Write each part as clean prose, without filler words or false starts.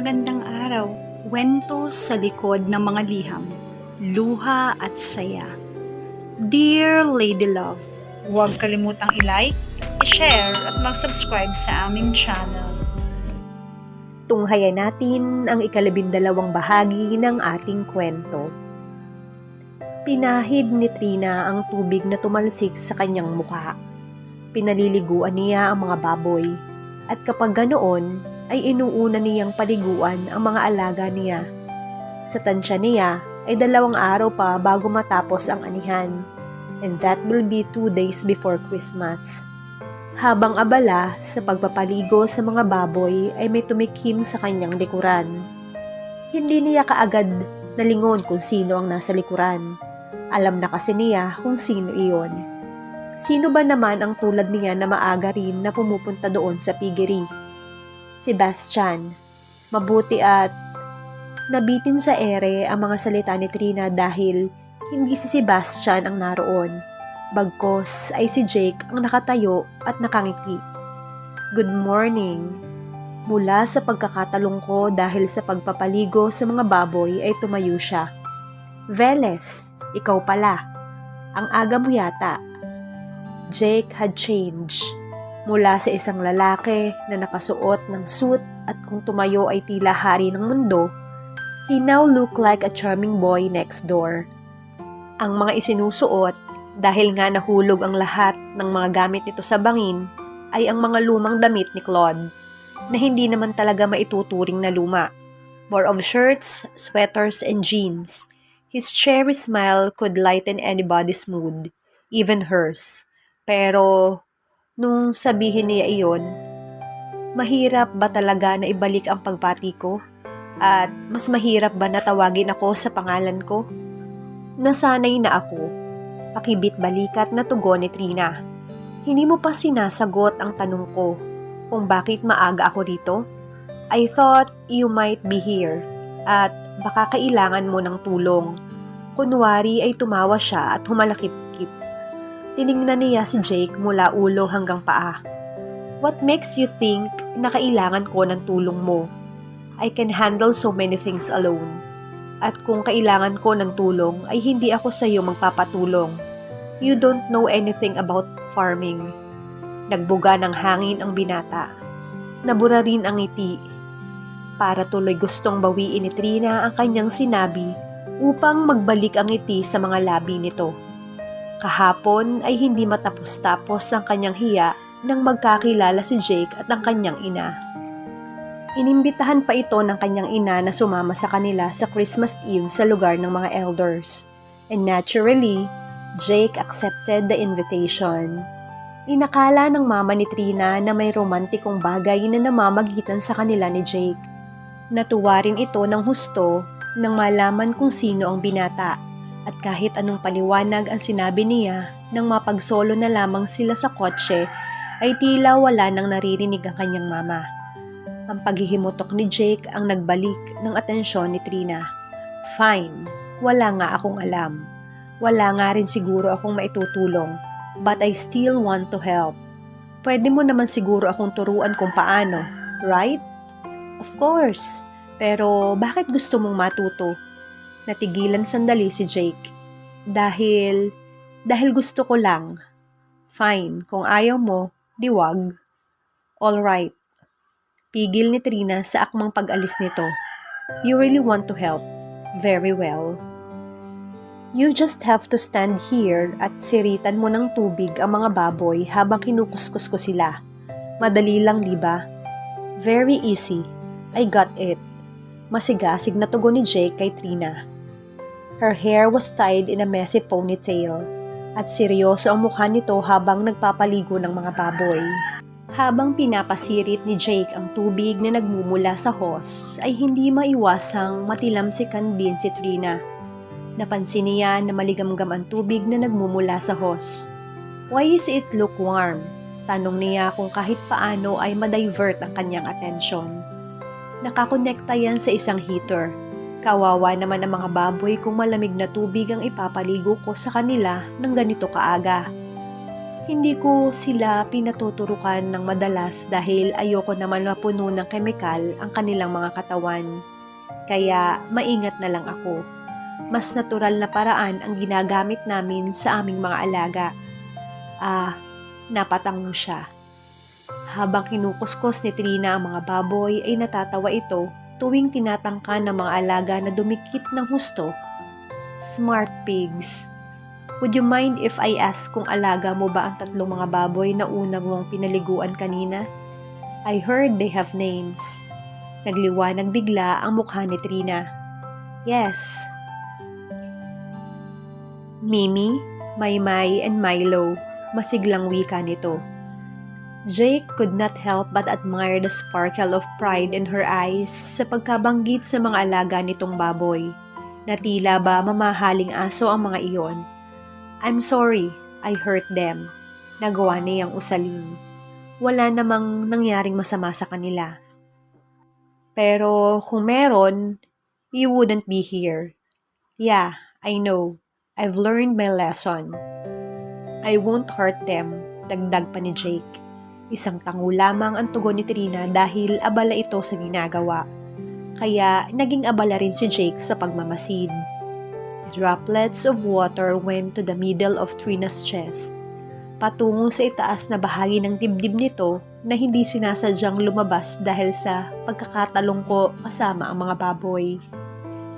Magandang araw. Kwento sa likod ng mga liham, luha at saya. Dear Lady Love, huwag kalimutang i-like, i-share at mag-subscribe sa aming channel. Tunghayan natin ang ika-12 bahagi ng ating kwento. Pinahid ni Trina ang tubig na tumalsik sa kanyang mukha. Pinaliliguan niya ang mga baboy, at kapag ganoon ay inuuna niyang paliguan ang mga alaga niya. Sa tansya niya ay 2 araw pa bago matapos ang anihan, and that will be 2 days before Christmas. Habang abala sa pagpapaligo sa mga baboy ay may tumikim sa kanyang likuran. Hindi niya kaagad nalingon kung sino ang nasa likuran. Alam na kasi niya kung sino iyon. Sino ba naman ang tulad niya na maaga rin na pumupunta doon sa piggery? Sebastian. Mabuti at nabitin sa ere ang mga salita ni Trina dahil hindi si Sebastian ang naroon. Bagkos ay si Jake ang nakatayo at nakangiti. Good morning. Mula sa pagkakatalong ko dahil sa pagpapaligo sa mga baboy ay tumayo siya. Veles, ikaw pala. Ang aga mo yata. Jake had changed. Mula sa isang lalaki na nakasuot ng suit at kung tumayo ay tila hari ng mundo, he now looked like a charming boy next door. Ang mga isinusuot, dahil nga nahulog ang lahat ng mga gamit nito sa bangin, ay ang mga lumang damit ni Claude, na hindi naman talaga maituturing na luma. More of shirts, sweaters, and jeans. His cherry smile could lighten anybody's mood, even hers. Pero nung sabihin niya iyon, mahirap ba talaga na ibalik ang pagbati ko? At mas mahirap ba na tawagin ako sa pangalan ko? Nasanay na ako. Pakibit balikat na tugon ni Trina. Hindi mo pa sinasagot ang tanong ko kung bakit maaga ako rito? I thought you might be here at baka kailangan mo ng tulong. Kunwari ay tumawa siya at humalakip-kip. Tiningnan niya si Jake mula ulo hanggang paa. What makes you think na kailangan ko ng tulong mo? I can handle so many things alone. At kung kailangan ko ng tulong ay hindi ako sa iyo magpapatulong. You don't know anything about farming. Nagbuga ng hangin ang binata. Nabura rin ang ngiti. Para tuloy gustong bawiin ni Trina ang kanyang sinabi upang magbalik ang ngiti sa mga labi nito. Kahapon ay hindi matapos-tapos ang kanyang hiya nang magkakilala si Jake at ang kanyang ina. Inimbitahan pa ito ng kanyang ina na sumama sa kanila sa Christmas Eve sa lugar ng mga elders. And naturally, Jake accepted the invitation. Inakala ng mama ni Trina na may romantikong bagay na namamagitan sa kanila ni Jake. Natuwa rin ito ng husto nang malaman kung sino ang binata. At kahit anong paliwanag ang sinabi niya nang mapagsolo na lamang sila sa kotse, ay tila wala nang naririnig ang kanyang mama. Ang paghihimutok ni Jake ang nagbalik ng atensyon ni Trina. Fine, wala nga akong alam. Wala nga rin siguro akong maitutulong, but I still want to help. Pwede mo naman siguro akong turuan kung paano, right? Of course, pero bakit gusto mong matuto? Natigilan sandali si Jake. Dahil gusto ko lang. Fine, kung ayaw mo, di wag. Alright. Pigil ni Trina sa akmang pag-alis nito. You really want to help. Very well. You just have to stand here at siritan mo ng tubig ang mga baboy habang kinukuskus ko sila. Madali lang, di ba? Very easy. I got it. Masigasig na tugon ni Jake kay Trina. Her hair was tied in a messy ponytail at seryoso ang mukha nito habang nagpapaligo ng mga baboy. Habang pinapasirit ni Jake ang tubig na nagmumula sa hose ay hindi maiwasang matilamsikan din si Trina. Napansin niya na maligamgam ang tubig na nagmumula sa hose. Why is it look warm? Tanong niya kung kahit paano ay ma-divert ang kanyang atensyon. Nakakonekta yan sa isang heater. Kawawa naman ang mga baboy kung malamig na tubig ang ipapaligo ko sa kanila ng ganito kaaga. Hindi ko sila pinatuturukan ng madalas dahil ayoko naman mapuno ng kemikal ang kanilang mga katawan. Kaya maingat na lang ako. Mas natural na paraan ang ginagamit namin sa aming mga alaga. Napatango siya. Habang kinukuskus ni Trina ang mga baboy ay natatawa ito tuwing tinatangka ng mga alaga na dumikit ng husto. Smart pigs. Would you mind if I ask kung alaga mo ba ang tatlong mga baboy na una mong pinaliguan kanina? I heard they have names. Nagliwanag bigla ang mukha ni Trina. Yes. Mimi, Maymay, and Milo. Masiglang wika nito. Jake could not help but admire the sparkle of pride in her eyes sa pagkabanggit sa mga alaga nitong baboy, na tila ba mamahaling aso ang mga iyon. I'm sorry, I hurt them. Nagawa niyang usalin. Wala namang nangyaring masama sa kanila. Pero kung meron, you wouldn't be here. Yeah, I know. I've learned my lesson. I won't hurt them, dagdag pa ni Jake. Isang tango lamang ang tugon ni Trina dahil abala ito sa ginagawa. Kaya naging abala rin si Jake sa pagmamasid. Droplets of water went to the middle of Trina's chest, patungo sa itaas na bahagi ng dibdib nito na hindi sinasadyang lumabas dahil sa pagkakatalong ko kasama ang mga baboy.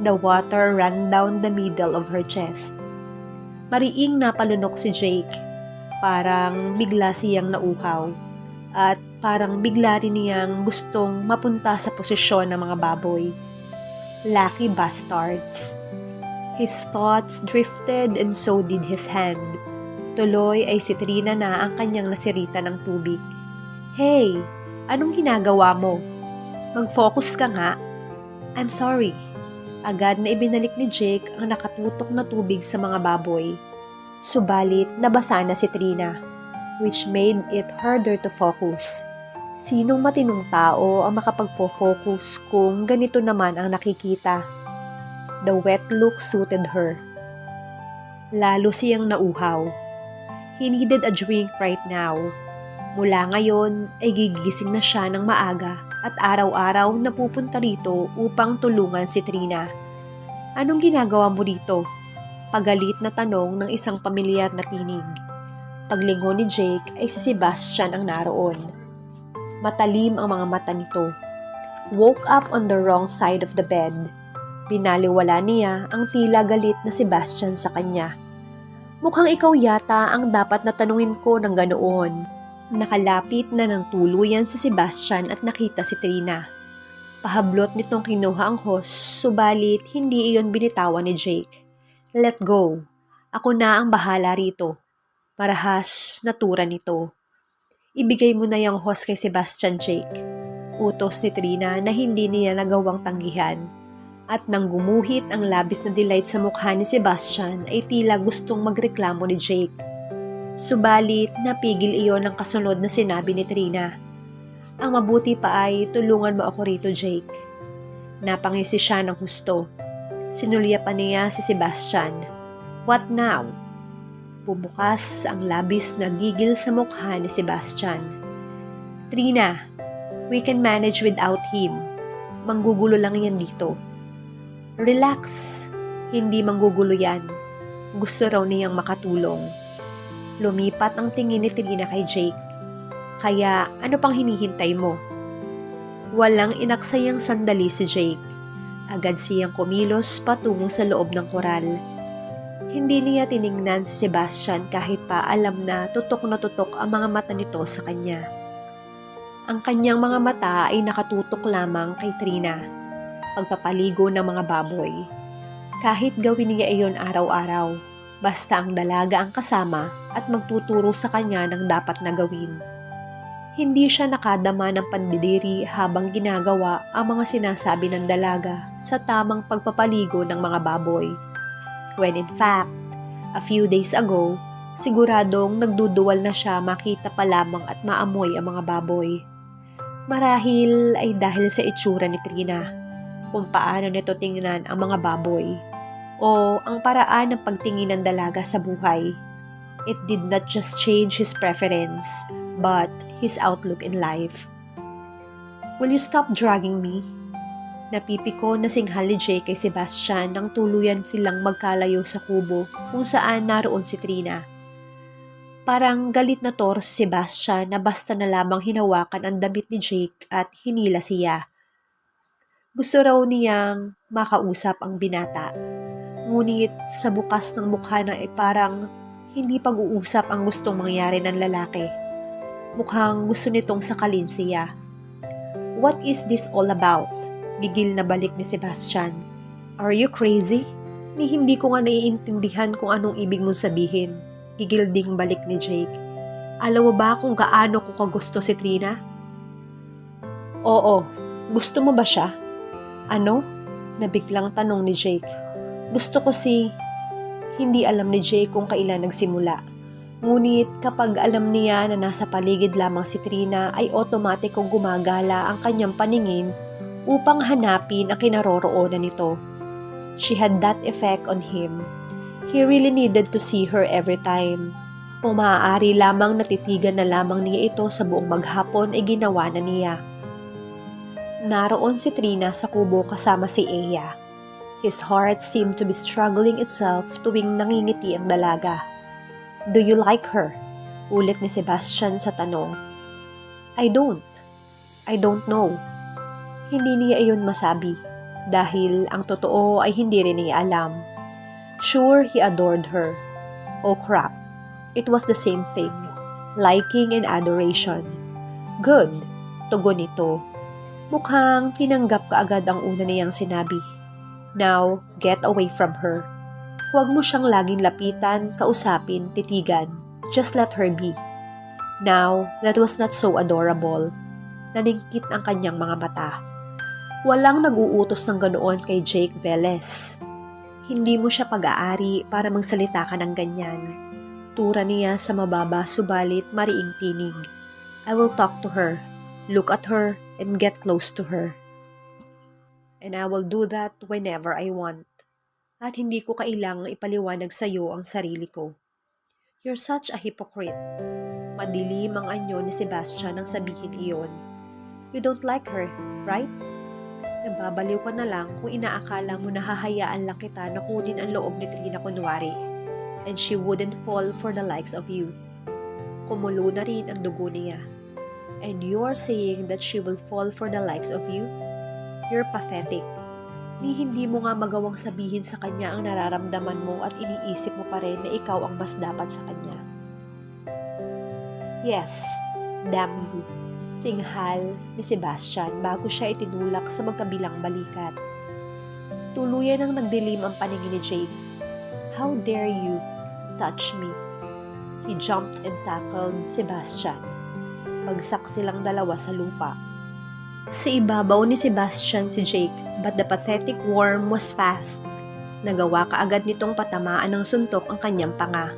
The water ran down the middle of her chest. Mariing napalunok si Jake. Parang bigla siyang nauhaw. At parang bigla rin niyang gustong mapunta sa posisyon ng mga baboy. Lucky bastards. His thoughts drifted and so did his hand. Tuloy ay si Trina na ang kanyang nasirita ng tubig. Hey, anong ginagawa mo? Mag-focus ka nga. I'm sorry. Agad na ibinalik ni Jake ang nakatutok na tubig sa mga baboy. Subalit nabasa na si Trina, which made it harder to focus. Sinong matinong tao ang makapagpo-focus kung ganito naman ang nakikita? The wet look suited her. Lalo siyang nauhaw. He needed a drink right now. Mula ngayon ay gigising na siya ng maaga at araw-araw napupunta rito upang tulungan si Trina. Anong ginagawa mo rito? Pagalit na tanong ng isang pamilyar na tinig. Paglingon ni Jake ay si Sebastian ang naroon. Matalim ang mga mata nito. Woke up on the wrong side of the bed. Binaliwala niya ang tila galit na Sebastian sa kanya. Mukhang ikaw yata ang dapat na tanungin ko ng ganoon. Nakalapit na ng tuluyan si Sebastian at nakita si Trina. Pahablot nitong kinuha ang hose, subalit hindi iyon binitawan ni Jake. Let go. Ako na ang bahala rito. Marahas natura nito. Ibigay mo na yung hose kay Sebastian, Jake. Utos ni Trina na hindi niya nagawang tanggihan. At nang gumuhit ang labis na delight sa mukha ni Sebastian ay tila gustong magreklamo ni Jake. Subalit napigil iyon ng kasunod na sinabi ni Trina. Ang mabuti pa ay tulungan mo ako rito, Jake. Napangisi siya ng husto. Sinulya pa niya si Sebastian. What now? Bumukas ang labis na gigil sa mukha ni Sebastian. Trina, we can manage without him. Manggugulo lang yan dito. Relax. Hindi manggugulo yan. Gusto raw niyang makatulong. Lumipat ang tingin ni Trina kay Jake. Kaya ano pang hinihintay mo? Walang inaksayang sandali si Jake. Agad siyang kumilos patungo sa loob ng koral. Hindi niya tiningnan si Sebastian kahit pa alam na tutok ang mga mata nito sa kanya. Ang kanyang mga mata ay nakatutok lamang kay Trina. Pagpapaligo ng mga baboy. Kahit gawin niya iyon araw-araw, basta ang dalaga ang kasama at magtuturo sa kanya ng dapat na gawin. Hindi siya nakadama ng pandidiri habang ginagawa ang mga sinasabi ng dalaga sa tamang pagpapaligo ng mga baboy. When in fact, a few days ago, siguradong nagduduwal na siya makita pa lamang at maamoy ang mga baboy. Marahil ay dahil sa itsura ni Trina, kung paano nito tingnan ang mga baboy, o ang paraan ng pagtingin ng dalaga sa buhay. It did not just change his preference, but his outlook in life. "Will you stop dragging me?" Napipiko na singhal ni Jake kay Sebastian nang tuluyan silang magkalayo sa kubo kung saan naroon si Trina. Parang galit na toro si Sebastian na basta na lamang hinawakan ang damit ni Jake at hinila siya. Gusto raw niyang makausap ang binata. Ngunit sa bukas ng mukha na ay parang hindi pag-uusap ang gustong mangyari ng lalaki. Mukhang gusto nitong sakalin siya. "What is this all about?" Gigil na balik ni Sebastian. "Are you crazy?" Ni hindi ko nga naiintindihan kung anong ibig mong sabihin. Gigil ding balik ni Jake. "Alam mo ba kung gaano ko kagusto si Trina?" "Oo, gusto mo ba siya?" "Ano?" Nabiglang tanong ni Jake. Gusto ko si... Hindi alam ni Jake kung kailan nagsimula. Ngunit kapag alam niya na nasa paligid lamang si Trina ay otomatikong gumagala ang kanyang paningin upang hanapin ang kinaroroonan nito. She had that effect on him. He really needed to see her every time. Kung maaari lamang natitigan na lamang niya ito sa buong maghapon ay ginawa na niya. Naroon si Trina sa kubo kasama si Ea. His heart seemed to be struggling itself tuwing nangingiti ang dalaga. "Do you like her?" Ulit ni Sebastian sa tanong. I don't know." Hindi niya iyon masabi dahil ang totoo ay hindi rin niya alam. Sure, he adored her. Oh crap, it was the same thing. Liking and adoration. Good, tugon nito. Mukhang tinanggap kaagad ang una niyang sinabi. Now, get away from her. Huwag mo siyang laging lapitan, kausapin, titigan. Just let her be. Now, that was not so adorable. Naningkit ang kanyang mga mata. Walang nag-uutos ng ganoon kay Jake Velez. Hindi mo siya pag-aari para magsalita ka ng ganyan. Tura niya sa mababa subalit mariing tinig. I will talk to her, look at her, and get close to her. And I will do that whenever I want. At hindi ko kailangang ipaliwanag sa iyo ang sarili ko. You're such a hypocrite. Madilim ang anyo ni Sebastian nang sabihin iyon. You don't like her, right? Nababaliw ka na lang kung inaakala mo na hahayaan lang kita na kunin ang loob ni Trina kunwari. And she wouldn't fall for the likes of you. Kumulo na rin ang dugo niya. And you're saying that she will fall for the likes of you? You're pathetic. Ni hindi mo nga magawang sabihin sa kanya ang nararamdaman mo at iniisip mo pa rin na ikaw ang mas dapat sa kanya. Yes, damn you. Singhal ni Sebastian bago siya itinulak sa magkabilang balikat. Tuluyan ang nagdilim ang paningin ni Jake. How dare you touch me? He jumped and tackled Sebastian. Bagsak silang dalawa sa lupa. Sa ibabaw ni Sebastian si Jake, but the pathetic worm was fast. Nagawa kaagad nitong patamaan ng suntok ang kanyang panga.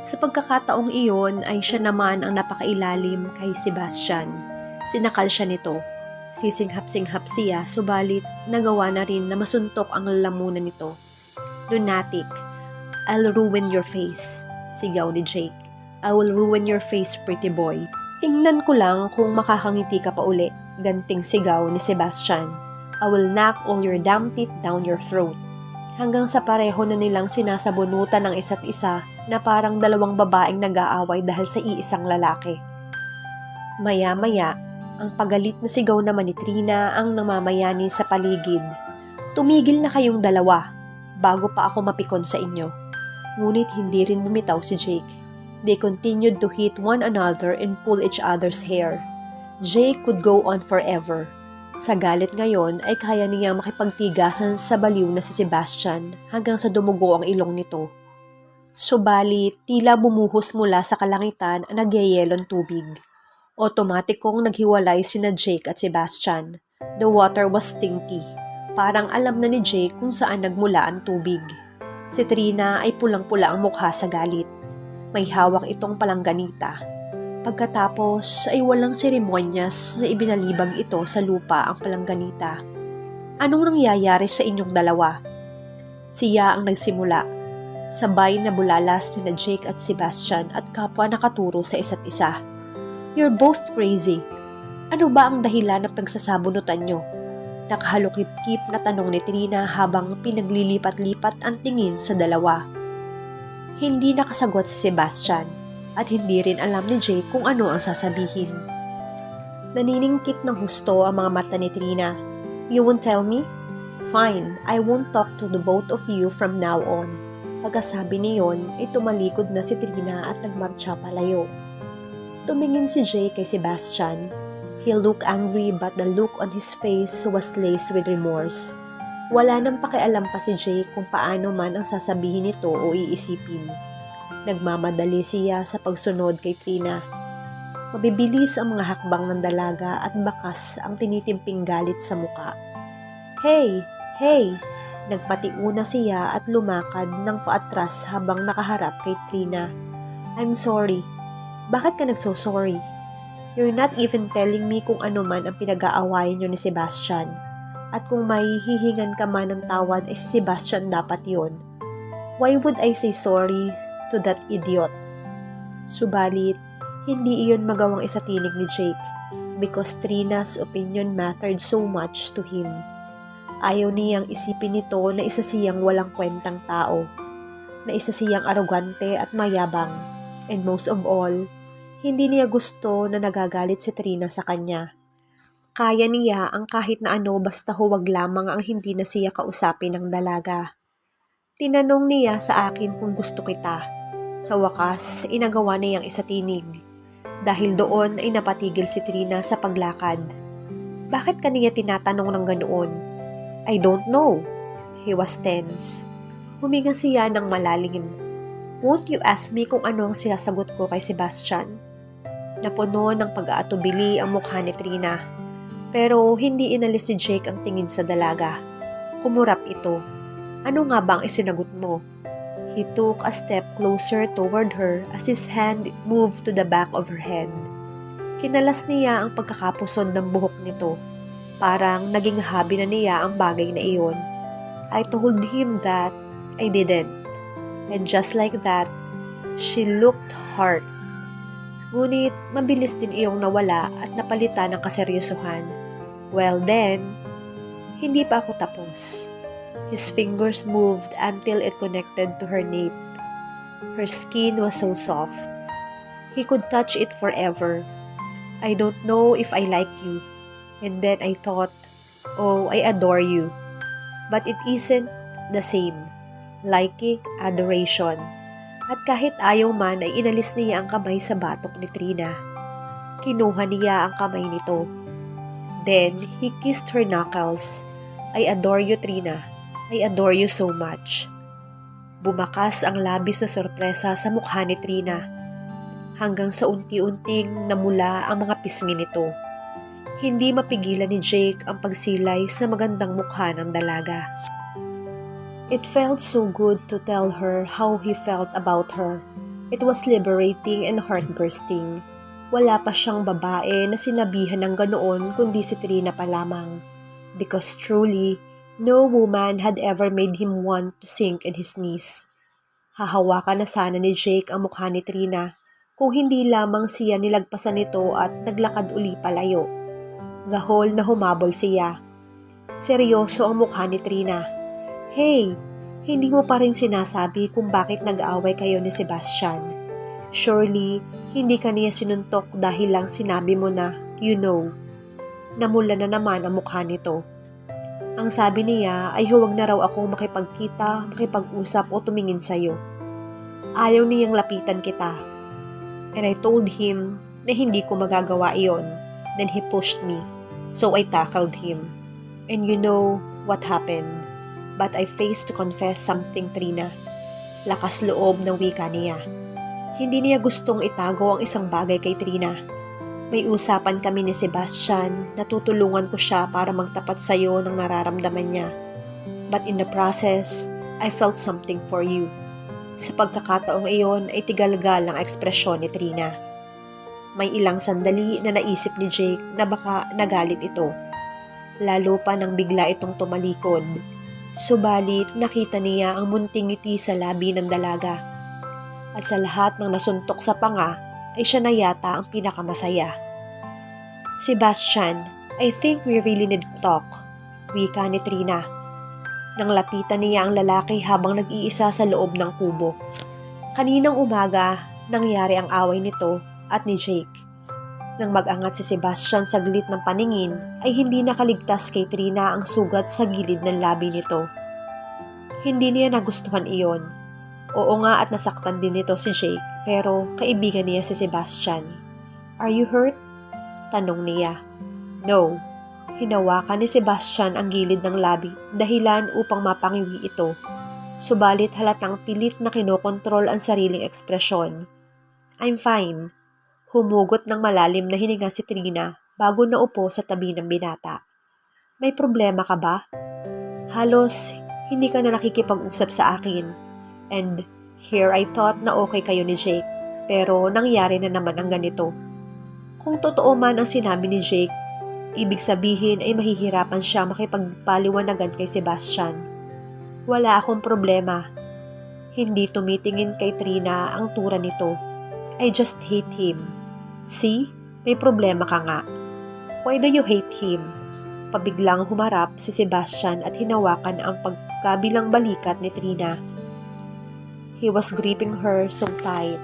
Sa pagkakataong iyon ay siya naman ang napakailalim kay Sebastian. Sinakal siya nito. Sisinghap-singhap siya, subalit nagawa na rin na masuntok ang lalamunan nito. Lunatic, I'll ruin your face, sigaw ni Jake. I will ruin your face, pretty boy. Tingnan ko lang kung makakangiti ka pa uli, ganting sigaw ni Sebastian. I will knock all your damn teeth down your throat. Hanggang sa pareho na nilang sinasabunutan ng isa't isa na parang dalawang babaeng nag-aaway dahil sa iisang lalaki. Maya-maya, ang pagalit na sigaw naman ni Trina ang namamayani sa paligid. Tumigil na kayong dalawa, bago pa ako mapikon sa inyo. Ngunit hindi rin bumitaw si Jake. They continued to hit one another and pull each other's hair. Jake could go on forever. Sa galit ngayon ay kaya niya makipagtigasan sa baliw na si Sebastian hanggang sa dumugo ang ilong nito. Subalit, tila bumuhos mula sa kalangitan ang nagyayelong tubig. Otomatikong naghiwalay sina Jake at Sebastian. The water was stinky. Parang alam na ni Jake kung saan nagmula ang tubig. Si Trina ay pulang-pula ang mukha sa galit. May hawak itong palangganita. Pagkatapos ay walang seremonyas na ibinalibag ito sa lupa ang palangganita. Anong nangyayari sa inyong dalawa? Siya ang nagsimula. Sabay na bulalas ni Jake at Sebastian at kapwa nakaturo sa isa't isa. You're both crazy. Ano ba ang dahilan ng pagsasabunutan nyo? Nakahalukip-kip na tanong ni Trina habang pinaglilipat-lipat ang tingin sa dalawa. Hindi nakasagot si Sebastian at hindi rin alam ni Jake kung ano ang sasabihin. Naniningkit ng husto ang mga mata ni Trina. You won't tell me? Fine, I won't talk to the both of you from now on. Pagkasabi niyon, ay tumalikod na si Trina at nagmarcha palayo. Tumingin si Jake kay Sebastian. He looked angry but the look on his face was laced with remorse. Wala nang pakialam pa si Jake kung paano man ang sasabihin nito o iisipin. Nagmamadali siya sa pagsunod kay Trina. Mabibilis ang mga hakbang ng dalaga at bakas ang tinitimping galit sa muka. Hey! Hey! Nagpatiuna siya at lumakad ng paatras habang nakaharap kay Trina. I'm sorry. Bakit ka nagso-sorry? You're not even telling me kung ano man ang pinag-aawayan niyo ni Sebastian. At kung may hihingan ka man ng tawad ay si Sebastian dapat yon. Why would I say sorry to that idiot? Subalit, hindi iyon magawang isatinig ni Jake because Trina's opinion mattered so much to him. Ayaw niyang isipin nito na isa siyang walang kwentang tao, na isa siyang arogante at mayabang, and most of all, hindi niya gusto na nagagalit si Trina sa kanya. Kaya niya ang kahit na ano basta huwag lamang ang hindi na siya kausapin ng dalaga. Tinanong niya sa akin kung gusto kita. Sa wakas, inagawa niyang isatinig. Dahil doon ay napatigil si Trina sa paglakad. Bakit kaniya tinatanong ng ganoon? I don't know. He was tense. Huminga siya ng malalim. Won't you ask me kung ano ang sinasagot ko kay Sebastian? Napuno ng pag-aatubili ang mukha ni Trina. Pero hindi inalis si Jake ang tingin sa dalaga. Kumurap ito. Ano nga ba ang isinagot mo? He took a step closer toward her as his hand moved to the back of her head. Kinalas niya ang pagkakapusod ng buhok nito. Parang naging hobby na niya ang bagay na iyon. I told him that I didn't. And just like that, she looked hurt. Ngunit mabilis din iyong nawala at napalitan ng kaseryosohan. Well then, hindi pa ako tapos. His fingers moved until it connected to her nape. Her skin was so soft. He could touch it forever. I don't know if I like you. And then I thought, oh, I adore you. But it isn't the same. Liking, adoration. At kahit ayaw man ay inalis niya ang kamay sa batok ni Trina. Kinuha niya ang kamay nito. Then, he kissed her knuckles. I adore you, Trina. I adore you so much. Bumakas ang labis na sorpresa sa mukha ni Trina. Hanggang sa unti-unting namula ang mga pisngi nito. Hindi mapigilan ni Jake ang pagsilay sa magandang mukha ng dalaga. It felt so good to tell her how he felt about her. It was liberating and heart-bursting. Wala pa siyang babae na sinabihan ng ganoon kundi si Trina pa lamang. Because truly, no woman had ever made him want to sink in his knees. Hahawakan na sana ni Jake ang mukha ni Trina kung hindi lamang siya nilagpasan nito at naglakad uli palayo. Gahol na humabol siya. Seryoso ang mukha ni Trina. Hey, hindi mo pa rin sinasabi kung bakit nag-aaway kayo ni Sebastian. Surely, hindi ka niya sinuntok dahil lang sinabi mo na, you know. Namula na naman ang mukha nito. Ang sabi niya ay huwag na raw akong makipagkita, makipag-usap o tumingin sa'yo. Ayaw niyang lapitan kita. And I told him na hindi ko magagawa iyon. Then he pushed me. So I tackled him. And you know what happened. But I faced to confess something, Trina. Lakas loob ng wika niya. Hindi niya gustong itago ang isang bagay kay Trina. May usapan kami ni Sebastian na tutulungan ko siya para magtapat sa'yo ng nararamdaman niya. But in the process, I felt something for you. Sa pagkakataong iyon ay tigalgal ang ekspresyon ni Trina. May ilang sandali na naisip ni Jake na baka nagalit ito. Lalo pa nang bigla itong tumalikod. Subalit nakita niya ang munting ngiti sa labi ng dalaga. At sa lahat ng nasuntok sa panga ay siya na yata ang pinakamasaya. "Sebastian, I think we really need to talk," wika ni Trina. Nang lapitan niya ang lalaki habang nag-iisa sa loob ng kubo. Kaninang umaga, nangyari ang away nito at ni Jake. Nang mag-angat si Sebastian saglit ng paningin, ay hindi nakaligtas kay Trina ang sugat sa gilid ng labi nito. Hindi niya nagustuhan iyon. Oo nga at nasaktan din nito si Jake, pero kaibigan niya si Sebastian. "Are you hurt?" tanong niya. "No." Hinawakan ni Sebastian ang gilid ng labi, dahilan upang mapangiwi ito. Subalit halatang pilit na kinokontrol ang sariling ekspresyon. "I'm fine." Humugot ng malalim na hininga si Trina bago naupo sa tabi ng binata. "May problema ka ba? Halos hindi ka na nakikipag-usap sa akin. And here I thought na okay kayo ni Jake, pero nangyari na naman ang ganito." Kung totoo man ang sinabi ni Jake, ibig sabihin ay mahihirapan siya makipagpaliwanagan kay Sebastian. "Wala akong problema." Hindi tumitingin kay Trina ang tura nito. "I just hate him." "See? May problema ka nga." "Why do you hate him?" Pabiglang humarap si Sebastian at hinawakan ang pagkabilang balikat ni Trina. He was gripping her so tight,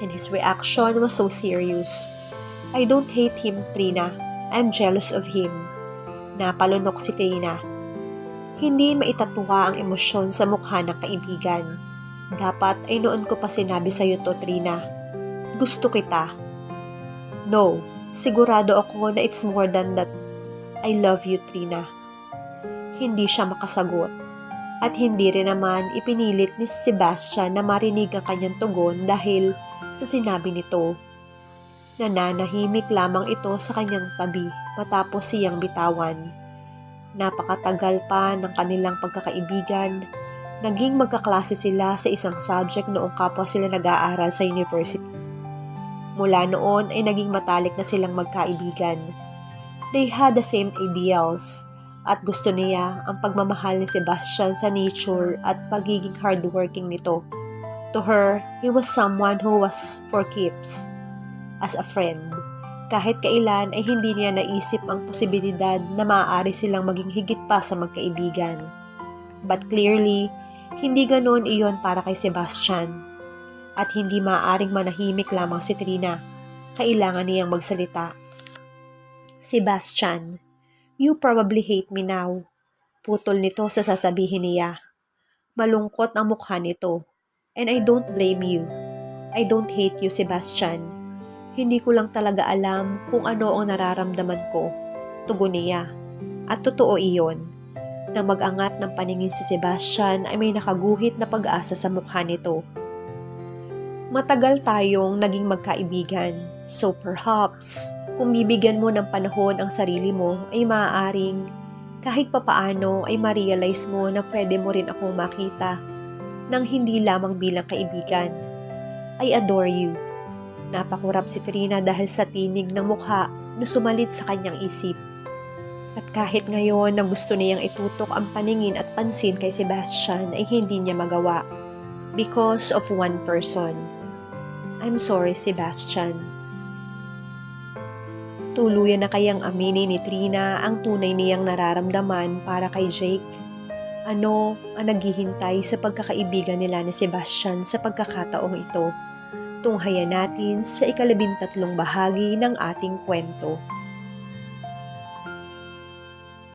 and his reaction was so serious. "I don't hate him, Trina. I'm jealous of him." Napalunok si Trina. Hindi maitatuwa ang emosyon sa mukha ng kaibigan. "Dapat ay noon ko pa sinabi sa'yo to, Trina. Gusto kita." "No, sigurado ako na it's more than that. I love you, Trina." Hindi siya makasagot. At hindi rin naman ipinilit ni Sebastian na marinig ang kanyang tugon dahil sa sinabi nito. Nananahimik lamang ito sa kanyang tabi matapos siyang bitawan. Napakatagal pa ng kanilang pagkakaibigan. Naging magkaklase sila sa isang subject noong kapwa sila nag-aaral sa university. Mula noon ay naging matalik na silang magkaibigan. They had the same ideals at gusto niya ang pagmamahal ni Sebastian sa nature at pagiging hardworking nito. To her, he was someone who was for keeps. As a friend, kahit kailan ay hindi niya naisip ang posibilidad na maaari silang maging higit pa sa magkaibigan. But clearly, hindi ganoon iyon para kay Sebastian. At hindi maaaring manahimik lamang si Trina. Kailangan niyang magsalita. "Sebastian, you probably hate me now." Putol nito sa sasabihin niya. Malungkot ang mukha nito. "And I don't blame you. I don't hate you, Sebastian. Hindi ko lang talaga alam kung ano ang nararamdaman ko." Tugon niya. At totoo iyon. Nang mag-angat ng paningin si Sebastian ay may nakaguhit na pag-asa sa mukha nito. "Matagal tayong naging magkaibigan, so perhaps kung bibigyan mo ng panahon ang sarili mo ay maaaring kahit papaano ay ma-realize mo na pwede mo rin akong makita nang hindi lamang bilang kaibigan. I adore you." Napakurap si Trina dahil sa tinig ng mukha na sumalit sa kanyang isip. At kahit ngayon na gusto niyang itutok ang paningin at pansin kay Sebastian ay hindi niya magawa. Because of one person. "I'm sorry, Sebastian." Tuluyan na kayang aminin ni Trina ang tunay niyang nararamdaman para kay Jake? Ano ang naghihintay sa pagkakaibigan nila ni Sebastian sa pagkakataong ito? Tunghayan natin sa 13 bahagi ng ating kwento.